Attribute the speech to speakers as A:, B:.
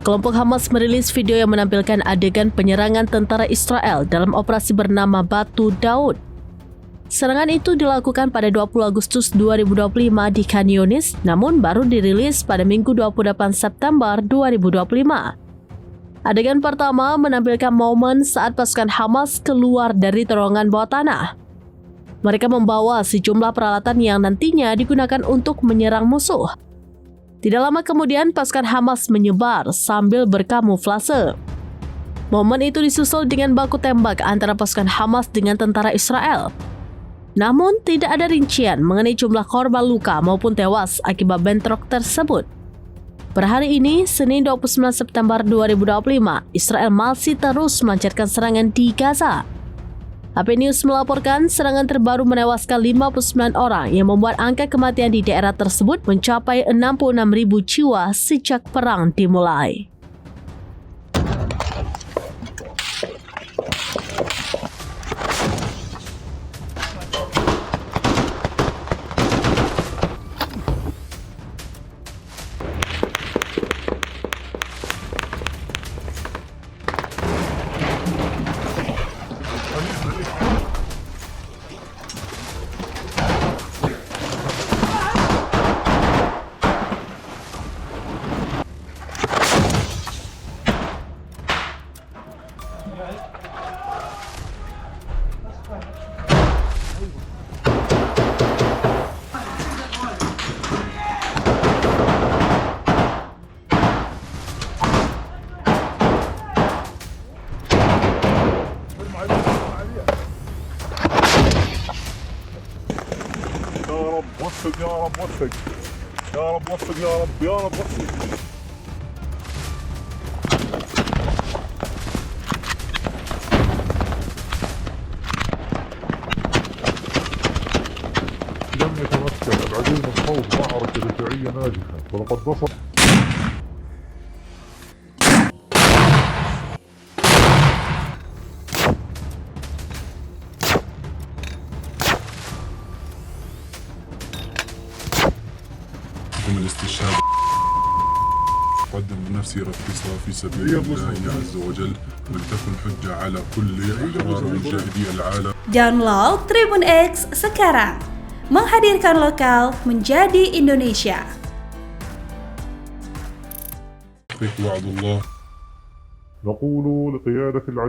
A: Kelompok Hamas merilis video yang menampilkan adegan penyerangan tentara Israel dalam operasi bernama Batu Daud. Serangan itu dilakukan pada 20 Agustus 2025 di Khan Yunis, namun baru dirilis pada Minggu 28 September 2025. Adegan pertama menampilkan momen saat pasukan Hamas keluar dari terowongan bawah tanah. Mereka membawa sejumlah peralatan yang nantinya digunakan untuk menyerang musuh. Tidak lama kemudian pasukan Hamas menyebar sambil berkamuflase. Momen itu disusul dengan baku tembak antara pasukan Hamas dengan tentara Israel. Namun tidak ada rincian mengenai jumlah korban luka maupun tewas akibat bentrok tersebut. Per hari ini, Senin 29 September 2025, Israel masih terus melancarkan serangan di Gaza. AP News melaporkan serangan terbaru menewaskan 59 orang yang membuat angka kematian di daerah tersebut mencapai 66.000 jiwa sejak perang dimulai.
B: وفق يا رب وفق يا رب وفق يا رب يا رب وفق لم يتمكن العدو من خوض معركة دفاعية ناجحة ولقد بصر
C: من الاستشهاد قدم نفسي رخيصة في سبيل الله عز وجل ولتكن حجة على كل أحرار مجاهدي العالم.
D: Download Tribun X sekarang, menghadirkan lokal menjadi Indonesia.
C: وعد الله
B: نقول لقيادة العدو